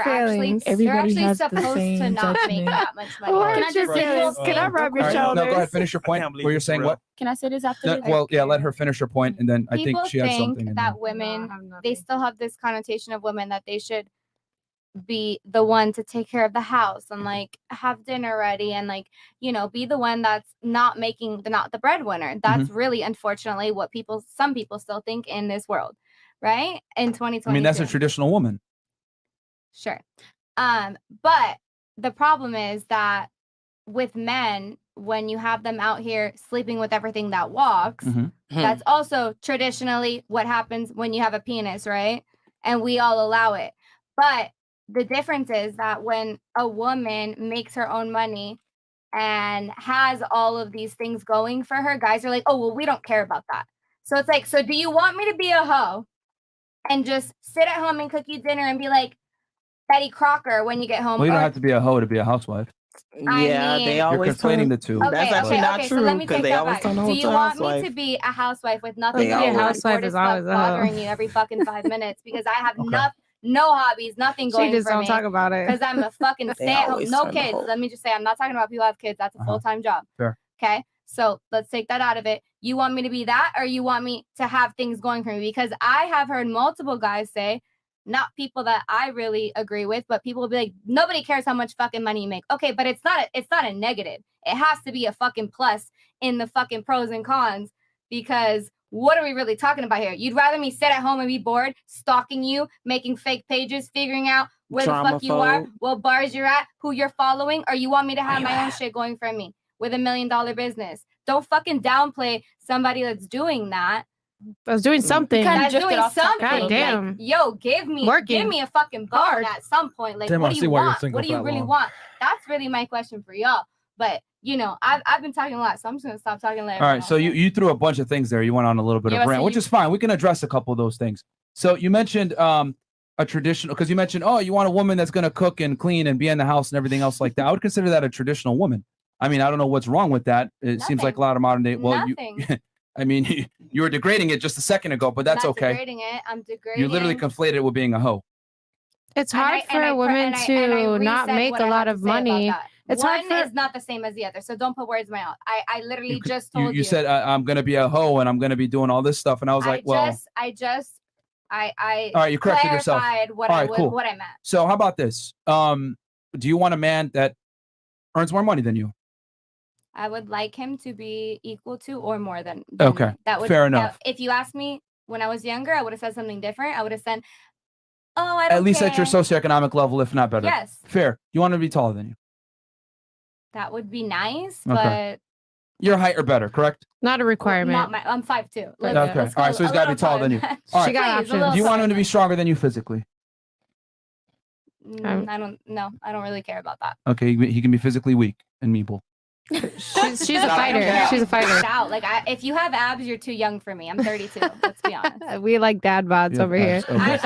Everybody has supposed the same to not make judgment. that much money. What Can are I just your say, Can I rub your shoulders? No, go ahead. Finish your point. Where you're saying what? Can I say this after this? Well, yeah, let her finish her point, and then I think People she has something. think in that there. women, they still have this connotation of women that they should be the one to take care of the house and like have dinner ready and like, you know, be the one that's not the breadwinner. That's really, unfortunately, what some people still think in this world, right? In 2020. I mean, that's a traditional woman. Sure. But the problem is that with men, when you have them out here sleeping with everything that walks, that's also traditionally what happens when you have a penis, right? And we all allow it. But the difference is that when a woman makes her own money and has all of these things going for her, guys are like, oh, well, we don't care about that. So it's like, so do you want me to be a hoe and just sit at home and cook you dinner and be like Betty Crocker when you get home? Well, you don't have to be a hoe to be a housewife. Yeah, they always you're conflating the two. That's actually not so let true me because take they that always back. turn Do you want me to be a housewife with nothing Being a housewife is always a hoe. bothering you every fucking 5 minutes because I have no hobbies, nothing going She just for don't me talk about it. because I'm a fucking They stay-at-home, always no turn the kids. hoe. Let me just say, I'm not talking about people who have kids. That's a full-time job. Fair. Okay, so let's take that out of it. You want me to be that, or you want me to have things going for me? Because I have heard multiple guys say, not people that I really agree with, but people will be like, nobody cares how much fucking money you make. Okay, but it's not a negative. It has to be a fucking plus in the fucking pros and cons, because what are we really talking about here? You'd rather me sit at home and be bored, stalking you, making fake pages, figuring out where the fuck you are, what bars you're at, who you're following, or you want me to have my own shit going for me with $1 million business? Don't fucking downplay somebody that's doing that. I was doing something. That's doing something. God damn. Like, yo, give me a fucking bone at some point. Like, Damn, what I do see you why you're want? single What do for you that really long. want? That's really my question for y'all. But you know, I've been talking a lot, so I'm just gonna stop talking. All right, so you threw a bunch of things there. You went on a little bit of rant, which is fine. We can address a couple of those things. So you mentioned a traditional, because you mentioned, oh, you want a woman that's gonna cook and clean and be in the house and everything else like that. I would consider that a traditional woman. I mean, I don't know what's wrong with that. It seems like a lot of modern day. Well, I mean, you were degrading it just a second ago, but that's okay. Degrading it. I'm degrading. You literally conflated it with being a hoe. It's hard for a woman to not make a lot of money. It's One hard for is not the same as the other, so don't put words in my mouth. I literally just told you. You said I'm gonna be a hoe and I'm gonna be doing all this stuff, and I was like, well, I all right, you corrected yourself. What all right, cool. What I meant. So how about this? Do you want a man that earns more money than you? I would like him to be equal to or more than okay. Me. That would fair enough. If you asked me when I was younger, I would have said something different. I would have said, "Oh, I don't at least care. at your socioeconomic level, if not better." Yes. Fair. You want him to be taller than you? That would be nice, okay. But your height or better, correct? Not a requirement. I'm 5'2". Okay. All right. So he's got to be taller than you. All right. She got options. Do you want him to be stronger than you physically? I don't know. I don't really care about that. Okay. He can be physically weak and meeble. She's a fighter. She's a fighter. Out. Like if you have abs, you're too young for me. I'm 32. Let's be honest. We like dad bods over here. Okay.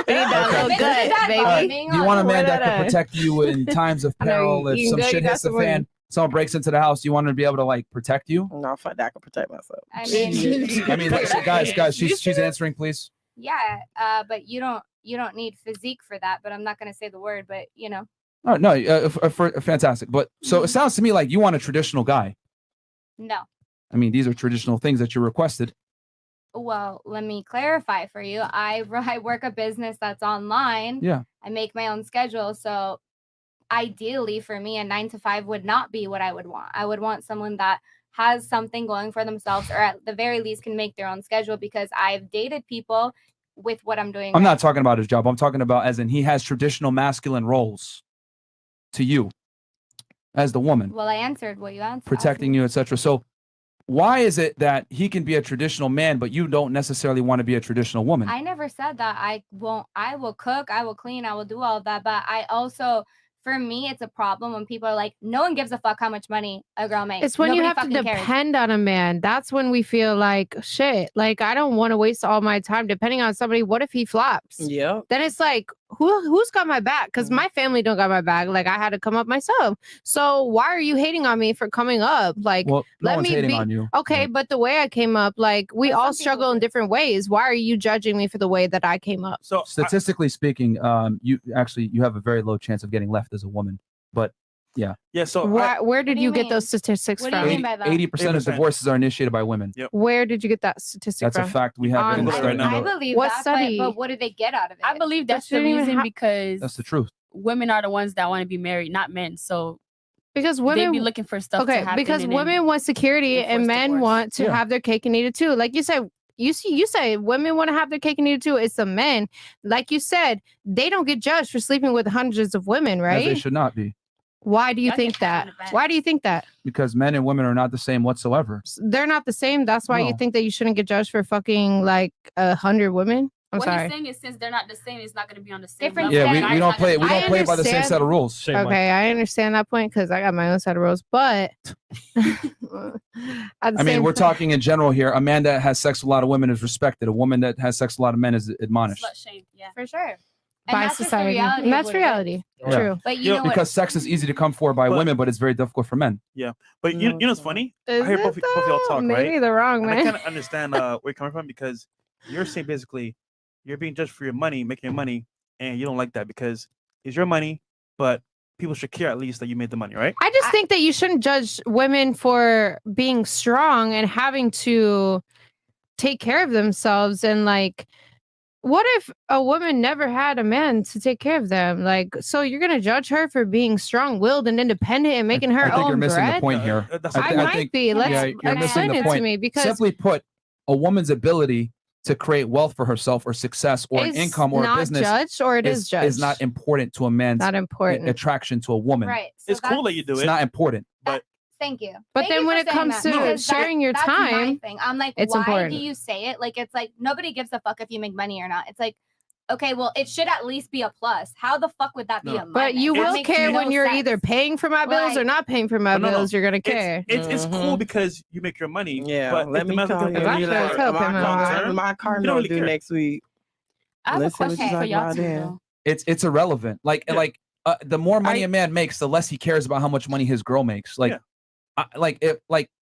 Baby. Do you want a man that can protect you in times of peril? If some shit hits the fan, someone breaks into the house, you want him to be able to like protect you? No, fuck that. I can protect myself. I mean, guys, she's answering, please. Yeah, but you don't need physique for that. But I'm not gonna say the word. But you know. Oh no, fantastic. But so it sounds to me like you want a traditional guy. No. I mean, these are traditional things that you requested. Well, let me clarify for you. I work a business that's online. Yeah. I make my own schedule. So ideally for me, a 9 to 5 would not be what I would want. I would want someone that has something going for themselves, or at the very least can make their own schedule, because I've dated people with what I'm doing. I'm not talking about his job. I'm talking about as in he has traditional masculine roles to you as the woman. Well, I answered what you answered. Protecting you, etc. So why is it that he can be a traditional man, but you don't necessarily want to be a traditional woman? I never said that. I will cook, I will clean, I will do all of that. But I also, for me, it's a problem when people are like, no one gives a fuck how much money a girl makes. It's when Nobody you have to depend on a man. That's when we feel like, shit, like I don't want to waste all my time depending on somebody. What if he flops? Yeah. Then it's like, who's got my back? Because my family don't got my back. Like I had to come up myself. So why are you hating on me for coming up? Like Well, no let one's me hating be on you. okay, but the way I came up, like we But all some struggle people in do. different ways. Why are you judging me for the way that I came up? So Statistically speaking, you have a very low chance of getting left as a woman. But yeah. So Where did do you you get mean? those statistics What do you from? mean by that? 80% of 80%. divorces are initiated by women. Yep. Where did you get that statistic That's from? a fact. We have On- it Google it right illustrated. now. I in the- believe What that, study? but what do they get out of it? I believe that's But you the didn't even reason ha- because That's the truth. women are the ones that want to be married, not men. So Because they women be looking for stuff to okay, happen. because and then women want security and enforce men divorce. want to Yeah. have their cake and eat it too. Like you said, you say women want to have their cake and eat it too. It's the men. Like you said, they don't get judged for sleeping with hundreds of women, As right? they should not be. Why do you Y'all think get pat on that? the back. Why do you think that? Because men and women are not the same whatsoever. They're not the same. That's why you No. think that you shouldn't get judged for fucking like 100 women. I'm what sorry. he's saying is since they're not the same, it's not going to be on the same Different level. Yeah, we Guys don't not play gonna we be- don't play by the same understand. set of rules. Shame on Okay, I understand that point because I got my own set of rules. But I mean, we're talking in general here. A man that has sex with a lot of women is respected. A woman that has sex with a lot of men is admonished. Slut shame. Yeah. For sure. And by that's just the society. reality. And of that's what it is. reality. Yeah. True. But you Yeah, know what? Because sex is easy to come for by But- women, but it's very difficult for men. But you know what's funny? Is I hear it both of y'all though? talk, Maybe right? the wrong And I man. kind of understand where you're coming from because you're saying basically you're being judged for your money, making your money, and you don't like that because it's your money, but people should care at least that you made the money, right? I just think that you shouldn't judge women for being strong and having to take care of themselves. And like, what if a woman never had a man to take care of them? Like, so you're gonna judge her for being strong-willed and independent and making her I think own you're missing bread? the point here. That's I the might point. be. Let's yeah, you're missing explain the it point. to me because Simply put, a woman's ability to create wealth for herself or success or an it's income or a not business judged or it is judged. is not important to a man's Not important. attraction to a woman. Right. So It's cool that you do It's it. not important. Thank you. But Thank then you when for it saying comes that, to because sharing your that's my time, thing. I'm like, it's why important. do you say it? Like, it's like nobody gives a fuck if you make money or not. It's like, okay, well, it should at least be a plus. How the fuck would that be No. a minus? but you That will makes care no when you're sense. either paying for my bills or Like- not paying for my No, no, no. bills. You're gonna care. It's cool Mhm. because you make your money. Yeah, but let if the me man's call looking you. for If you I for could help him long out. term, My car you don't note really due care. next week. I have a Let's see what question you for talk y'all about too. then. Though. It's irrelevant. Like Yeah. like the more money I- a man makes, the less he cares about how much money his girl makes. Like, Yeah.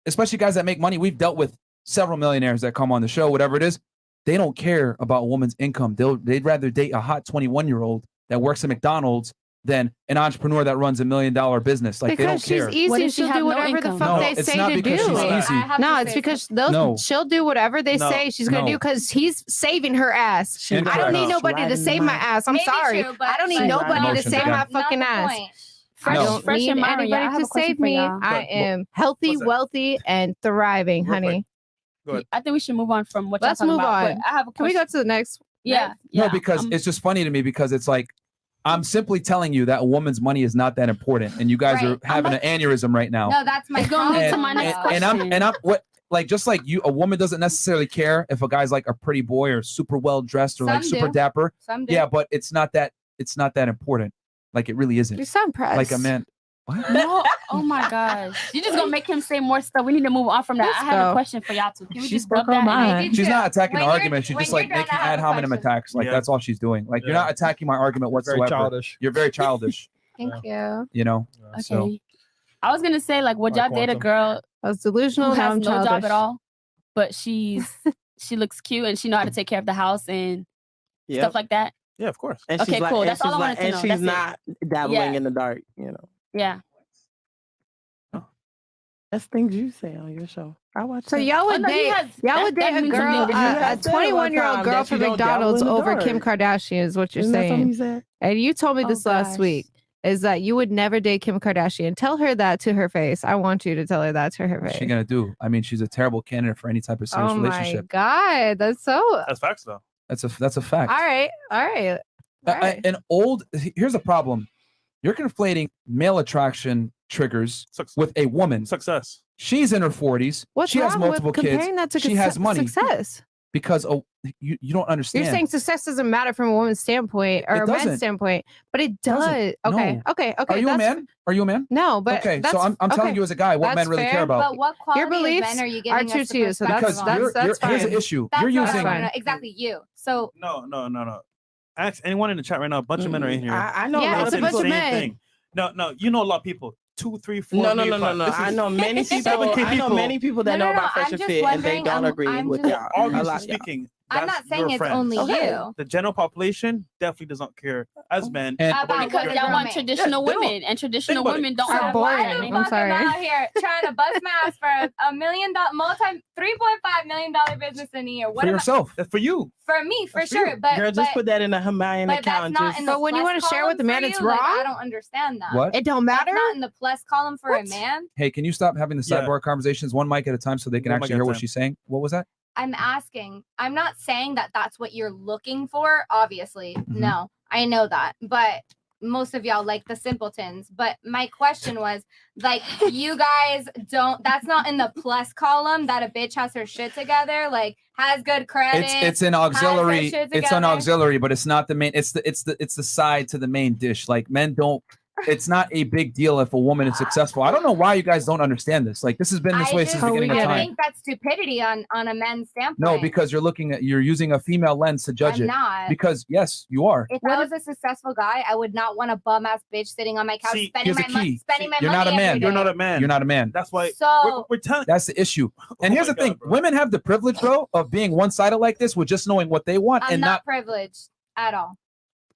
Especially guys that make money. We've dealt with several millionaires that come on the show, whatever it is. They don't care about a woman's income. They'd rather date a hot 21-year-old that works at McDonald's than an entrepreneur that runs $1 million business. Like, Because they don't care. she's easy What and if she she'll have do no whatever the income? fuck No, they it's say not to because do. she's I easy. have No, to it's say because No. she'll do whatever they No. say she's gonna No. do because he's saving her ass. She I don't Incorrect. need No. nobody to Riding save my my- ass. I'm Maybe sorry. true, but I don't need like, nobody Emotions to save again. my fucking not the ass. point. I No. don't Fresh need and Myron, yeah, I anybody have to a question save for me. y'all. I am healthy, What's that? wealthy, and thriving, Real quick. honey. Go ahead. I think we should move on from what Let's y'all talking move about. on. But I have a Can we question. go to the next? Yeah. No, because I'm- it's just funny to me because it's like I'm simply telling you that a woman's money is not that important, and you guys are Right. having an aneurysm right now. No, that's my It's gonna lead to problem, my next though. question. And I'm what like just like you, a woman doesn't necessarily care if a guy's like a pretty boy or super well dressed or like Some super do. dapper. Some do. Yeah, but it's not that important. Like it really isn't. You sound pressed. Like a man. What? No, oh my gosh. You're just gonna make him say more stuff. We need to move on from that. Let's I have go. a question for y'all too. Can we She just spoke dub her that? and mind. make it- She's not attacking When the you're- argument. She's when just like you're done, making I have ad a hominem question. attacks. Like Yeah. that's all she's doing. Like you're Yeah. not attacking my argument Very whatsoever. childish. You're very childish. Thank you. You know. Okay. So I was gonna say, like, would Like y'all date a quantum. girl I was who delusional. Now has I'm no childish. job at all, but she looks cute and she know how to take care of the house and Yep. stuff like that? Yeah, of course. And Okay, she's like, cool. and That's all she's I wanted like, to and know. she's That's it. not dabbling Yeah. in the dark. You know, Yeah. that's things you say on your show. I watch. So that. y'all would Oh, no, he date has- y'all that- would that date a means girl, something. You a had said one 21-year-old time girl that from you don't dabble McDonald's in the over dark. Kim Kardashian is what you're Isn't that something saying. you said? And you told me Oh, this last gosh. week is that you would never date Kim Kardashian. Tell her that to her face. I want you to tell her that to her what's face. she gonna do? I mean, she's a terrible candidate for any type of serious Oh my relationship. God. That's so all That's facts though. That's a fact. right. All right. All right. Here's a problem. You're conflating male attraction triggers with a woman. Success. She's in her 40s. What's she has wrong multiple with kids. comparing that to She has money success? because you don't understand. You're saying success doesn't matter from a woman's standpoint or It a man's doesn't. standpoint, but it Doesn't. does. Okay. No. Okay. Okay. Are you a that's- man? Are you a man? No, but Okay, that's, so I'm telling okay. you as a guy what That's men really fair, care about. But what quality beliefs of men are you are giving true us to the you, so perspective Because on? that's here's the fine. issue. That's You're what I using wanna know. Exactly you. So No. ask anyone in the chat right now. A bunch of men are in here. I know. Yeah, a lot it's a of bunch people. of men. Thing. No, you know a lot of people. 2, 3, 4. No. maybe 5. This I is- know many people. 7K I know people. many people that know about Fresh I'm and just Fit, and they wondering, don't agree I'm with just- y'all. Obviously A lot, yeah. speaking, I'm that's not saying your it's friends. only Okay. you. The general population definitely does not care as men. And- about About Because your- what y'all want roommate. traditional Yeah, they don't- women, and traditional think about it. women don't So have boring. Why are you I'm fucking sorry. out here trying to bust my ass for $1 million, $3.5 million business in a year? What for am I- yourself. That's for you. for me, for That's for sure. you. But Girl, just put that in a Hawaiian but that's account. not Just in the But when you plus wanna share with the column man, for it's you, like, I wrong? don't understand that. What? It don't matter. That's not in the plus column for What? a man. Hey, can you stop having the Yeah. sidebar conversations one mic at a time so they can One mic actually at a hear what time. she's saying? What was that? I'm asking. I'm not saying that that's what you're looking for. Obviously, no, I know that. But most of y'all like the simpletons. But my question was, like, you guys don't. That's not in the plus column that a bitch has her shit together, like has good credit. It's an auxiliary. shit It's an together. auxiliary, but it's not the main. It's the side to the main dish. Like men don't. It's not a big deal if a woman is successful. I don't know why you guys don't understand this. Like this has been this way since the beginning of get it. I time. think that's stupidity on a men's standpoint. No, because you're using a female lens to judge I'm it. not. Because yes, you are. If I was a successful guy, I would not want a bum ass bitch sitting on my couch See, spending here's my the key. spending my You're money not a man. every You're day. not a man. You're not a man. That's why So we're telling. That's the issue. And Oh here's my the thing: God, bro. women have the privilege, bro, of being one-sided like this with just knowing what they want I'm and not not. privileged at all.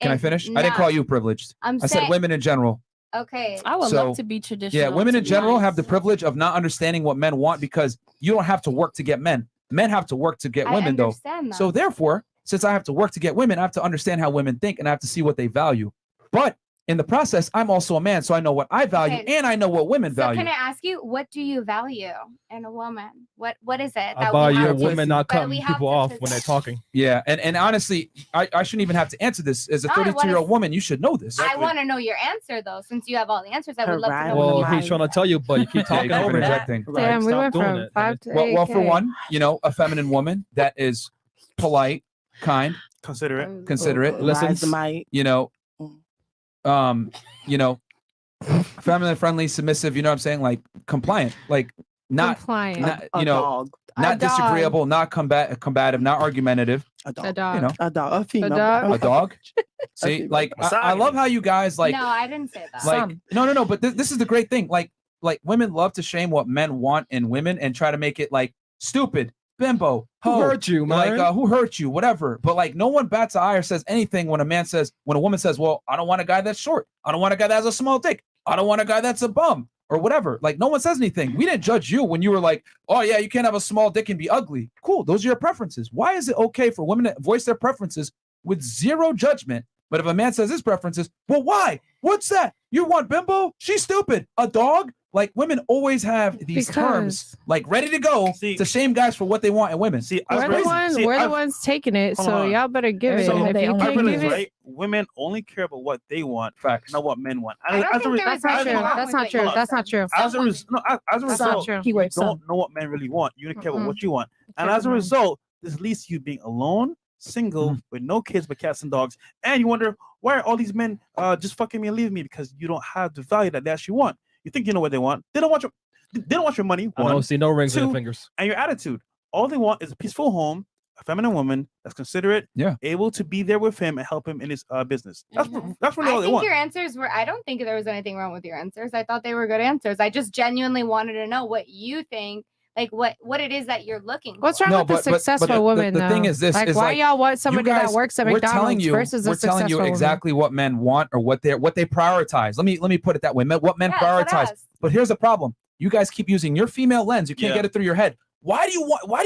Can I It's finish? I didn't not. call you privileged. I'm I said saying, women in general. okay. I would So, love to be traditional. Yeah, women to in be general honest. have the privilege of not understanding what men want because you don't have to work to get men. Men have to work to get I women, though. understand that. So therefore, since I have to work to get women, I have to understand how women think and I have to see what they value. But in the process, I'm also a man, so I know what I value Okay. and I know what women So value. can I ask you, what do you value in a woman? What is it I that we value a have to- woman not that we cutting have people to off when possess? they're talking. Yeah, and honestly, I shouldn't even have to answer this. As a No, I wanna 32-year-old woman, you should know this. I want to know your answer though, since you have all the answers. I would love to know. Well, what he's trying to tell you, but you keep Yeah, talking you keep over him. interjecting. Damn, we Stop went doing from it. 5 to 8. Well, for one, a feminine woman that is polite, kind, Consider it. considerate, Listens. feminine, friendly, submissive. You know what I'm saying? Like compliant, like not, Compliant. not a dog. not A dog. disagreeable, not combative, not argumentative. A dog. A dog. You know, A dog. A female. dog. a dog. See, female. like I love how you guys like. no, I didn't say that. Like no, but this is the great thing. Like women love to shame what men want in women and try to make it like stupid, bimbo, Who hoe, hurt you, like man? who hurt you, whatever. But like no one bats an eye or says anything when a woman says, well, I don't want a guy that's short. I don't want a guy that has a small dick. I don't want a guy that's a bum or whatever. Like no one says anything. We didn't judge you when you were like, oh yeah, you can't have a small dick and be ugly. Cool, those are your preferences. Why is it okay for women to voice their preferences with zero judgment? But if a man says his preferences, well, why? What's that? You want bimbo? She's stupid. A dog? Like women always have these terms like ready to go to shame guys for what they want in women. See, We're the ones taking it, Hold so on. y'all better give it. So If you I've can't realized, give it, right? Women only care about what they want, facts, not what men want. I don't think that's not true. That's not true. That's not true. As a That's not result, true. you don't know what men really want. You don't care about what you want, and as a result, this leads to you being alone, single, with no kids but cats and dogs, and you wonder why are all these men just fucking me and leaving me because you don't have the value that they actually want. You think you know what they want. They don't want your money. I don't see no rings on Two, your fingers. and your attitude. All they want is a peaceful home, a feminine woman that's considerate, able to be there with him and help him in his business. That's really all I they think want. your answers were. I don't think there was anything wrong with your answers. I thought they were good answers. I just genuinely wanted to know what you think, like what it is that you're looking for. What's wrong with the successful woman? The thing is this: like is why like, y'all want you somebody guys- that works at we're telling McDonald's you, versus a we're telling successful you woman? exactly what men want or what they prioritize. Let me put it that way. What men Yeah, that's what I prioritize. asked. But here's the problem: you guys keep using your female lens. You can't Yeah. get it through your head. Why do you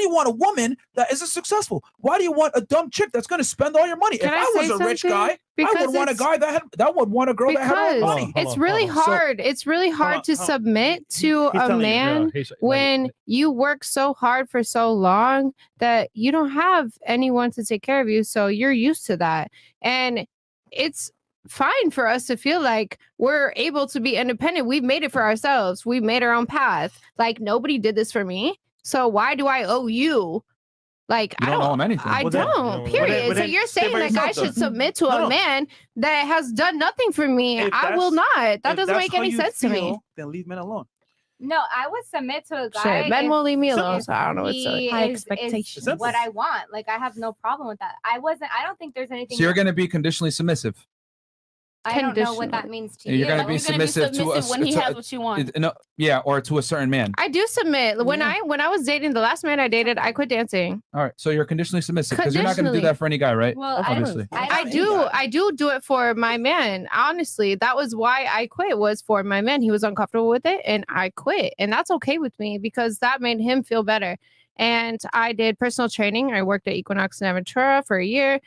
want a woman that isn't successful? Why do you want a dumb chick that's going to spend all your money? Can if I I was say a rich something? guy, I Because would want a it's- guy that would want a girl that had all the Because money. it's really hard. It's really hard to submit to He's a telling you, man when you work so hard for so long that you don't have anyone to take care of you. So you're used to that. And it's fine for us to feel like we're able to be independent. We've made it for ourselves. We've made our own path. Like nobody did this for me. So why do I owe you? Like You I don't don't owe him anything. I Well, then- don't. Period. well, So then you're stay saying by that guys yourself, should though. submit to No. a man that has done nothing for me. If I will that's- not. That if doesn't that's make how any you sense to me. feel, then leave men alone. No, I would submit to a guy. Shit, men if- won't leave me if alone, so I don't know what to say. he High is expectations. what I want. Like I have no problem with that. I don't think there's anything. So you're going to be conditionally submissive. I don't know what that means to You're you. gonna be submissive to us when he has what you want. No, yeah, or to a certain man. I do submit. When I was dating the last man I dated, I quit dancing. All right, so you're conditionally submissive because you're not going to do Conditionally. that for any guy, right? Well, Obviously. I do it for my man. Honestly, that was why I quit, was for my man. He was uncomfortable with it and I quit. And that's okay with me because that made him feel better. And I did personal training. I worked at Equinox in Aventura for a year.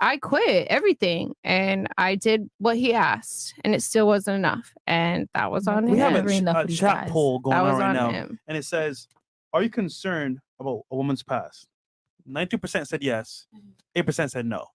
I quit everything and I did what he asked and it still wasn't enough. And that was on him. We have a chat poll going on right now. him. And it says, are you concerned about a woman's past? 92% said yes. 8% said no.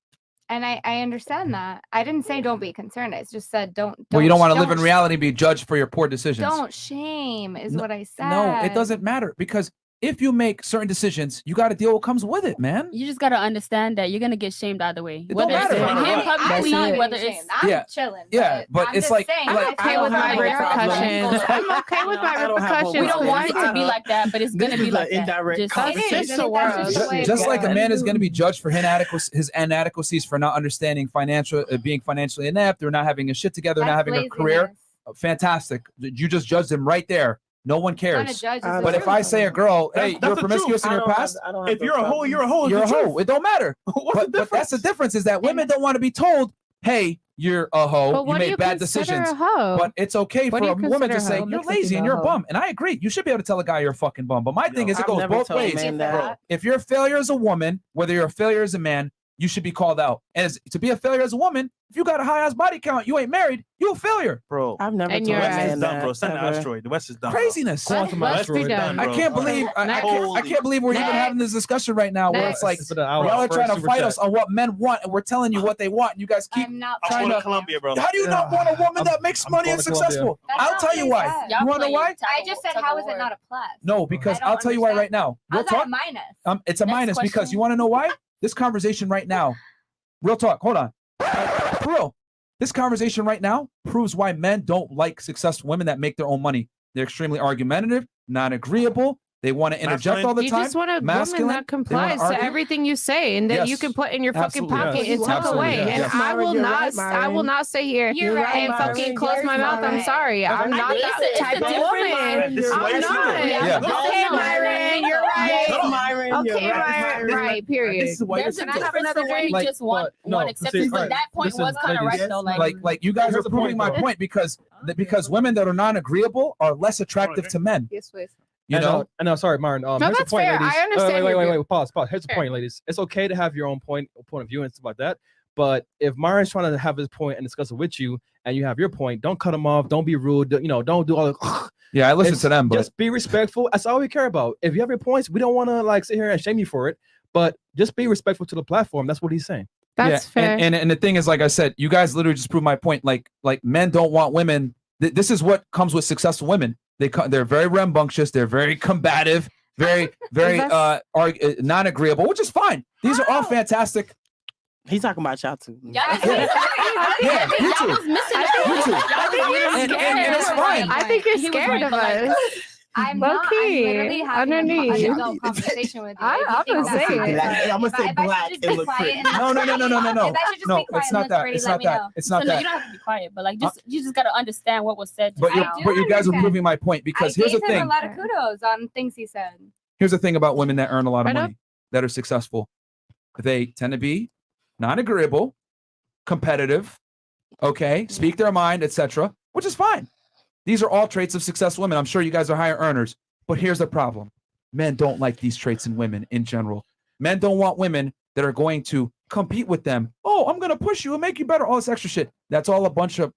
And I understand that. I didn't say don't be concerned. I just said don't. Well, you don't want to live in reality and be judged for your poor decisions. Don't shame is what I said. No, it doesn't matter because if you make certain decisions, you got to deal with what comes with it, man. You just got to understand that you're going to get shamed either way. It Whether don't it's matter. from him publicly, I'm whether it's... I'm chilling. Yeah, but I'm it's just like... saying, I'm okay with my repercussions. I'm okay with my repercussions. We don't want it to be like that, but it's going to be like that. Indirect Just- It's the world. Just like a man is going to be judged for his inadequacies for not understanding being financially inept or not having a shit together, not having a career. Fantastic. You just judged him right there. No one cares. But if I say a girl, hey, you're promiscuous in your past, if you're a hoe, you're a hoe. you're a hoe. It don't matter. But that's the difference is that women don't want to be told, hey, you're a hoe. But You what do made you bad consider decisions. a hoe? But it's okay What for do a you woman to consider a say hoe? you're Mixed with lazy and being you're a a hoe. bum. And I agree. You should be able to tell a guy you're a fucking bum. But my thing is it I've goes never both told a ways. man that. If you're a failure as a woman, whether you're a failure as a man, you should be called out. And to be a failure as a woman, if you got a high ass body count, you ain't married, you a failure. Bro, I've never And told you're a the West right. is man done, that. bro. Send an ever. asteroid. The West is done. Craziness. Quantum Let's asteroid be done, done. bro. I can't believe I can't believe we're even having this discussion right now where it's like y'all are trying to fight us on what men want and we're telling you what they want and you guys keep I'm not I'm trying going to to Colombia, bro. how do you not want a woman that makes money and going to Colombia. successful? That's I'll not tell what you I why. said. You want to know why? I just said, how is it not a plus? No, because I don't I'll tell you why right understand. now. Real How's that a talk. minus? It's a Next minus because question. you want to know why? This conversation right now. Real talk. Hold on. For real. This conversation right now proves why men don't like successful women that make their own money. They're extremely argumentative, non-agreeable. They want to interject all the You time. just want a woman masculine. that complies argue. to everything you say and that you Yes. can put in your fucking Absolutely. pocket Yes. and tuck Absolutely. away. Yes. And Yes. I will Myron, you're not right, I will Myron. not stay here You're right, and Myron. fucking close You're my mouth. I'm right. sorry. I'm not mean, that it's a type of different woman. Myron. This is why I'm you not. should Yeah. Okay, Myron, you're right. Shut up. Myron, Okay, Myron, right, period. This is why There's a Can I have difference another from when you drink? just want no, one see, acceptance, but alright, that point listen, was kind of ladies, right though. Like you guys Here's are the proving point, my though. point because women that are non-agreeable are less attractive to men. Yes, please. You know, I know. Sorry, Myron. No, Here's the that's point, fair. ladies. I understand Wait. your view. Pause. Here's the Fair. point, ladies. It's okay to have your own point of view and stuff like that. But if Myron's trying to have his point and discuss it with you, and you have your point, don't cut him off. Don't be rude. Don't do all the. yeah, I listen to them, but Just be respectful. That's all we care about. If you have your points, we don't want to like sit here and shame you for it. But just be respectful to the platform. That's what he's saying. That's fair. And the thing is, like I said, you guys literally just proved my point. Like men don't want women. This is what comes with successful women. They're very rambunctious. They're very combative. Very non-agreeable, which is fine. These are all fantastic. He's talking about y'all too. Yeah, you too. You too. And it's fine. I think you're scared of us. I'm Low not. key, I'm literally having underneath. an adult conversation with you. I'm gonna say it. I'm gonna say If I black should just and be look quiet pretty. and look No. pretty, if I should just No, be quiet it's and not look that. pretty, It's let not me that. know. It's So not no, that. you don't have to be quiet, but like you just got to understand what was said. But I do you guys are understand. proving my point because I here's the gave him thing. a lot of kudos on things he said. Here's the thing about women that earn a lot of Right up. money that are successful. They tend to be non-agreeable, competitive, okay, speak their mind, etc., which is fine. These are all traits of successful women. I'm sure you guys are higher earners, but here's the problem. Men don't like these traits in women in general. Men don't want women that are going to compete with them. Oh, I'm going to push you and make you better. All this extra shit. That's all a bunch of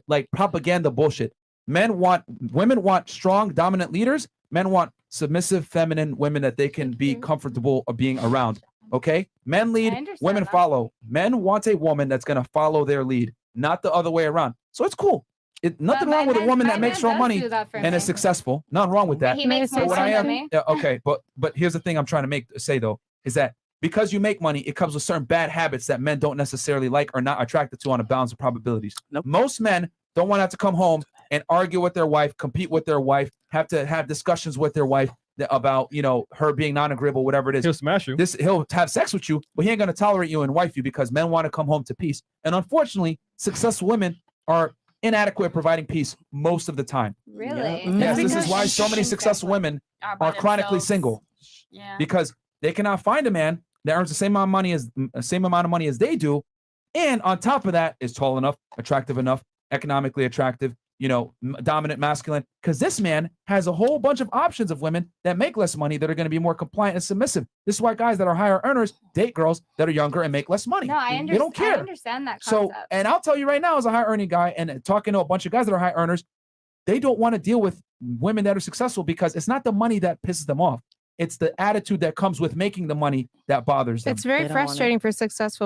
like propaganda bullshit. Women want strong, dominant leaders. Men want submissive, feminine women that they can be comfortable of being around. Okay? Men lead, women follow. Men want a woman that's going to follow their lead, not the other way around. So it's cool. Nothing wrong with a woman that makes her own money and is successful. Nothing wrong with that. He makes more But what I money am, than me. yeah, okay, but here's the thing I'm trying to say though, is that because you make money, it comes with certain bad habits that men don't necessarily like or not attracted to on a balance of probabilities. Nope. Most men don't want to have to come home and argue with their wife, compete with their wife, have to have discussions with their wife about, you know, her being non-agreeable, whatever it is. He'll smash you. He'll have sex with you, but he ain't gonna tolerate you and wife you because men want to come home to peace. And unfortunately, successful women are inadequate at providing peace most of the time. Really? Yes, this is Because why so many successful women by are chronically themselves. single Yeah. because they cannot find a man that earns the same amount of money as they do, and on top of that is tall enough, attractive enough, economically attractive, you know, dominant, masculine. Because this man has a whole bunch of options of women that make less money that are going to be more compliant and submissive. This is why guys that are higher earners date girls that are younger and make less money. No, I They don't care. I understand that concept. So, and I'll tell you right now, as a high earning guy and talking to a bunch of guys that are high earners, they don't want to deal with women that are successful because it's not the money that pisses them off. It's the attitude that comes with making the money that bothers them. It's very They don't want it. frustrating for successful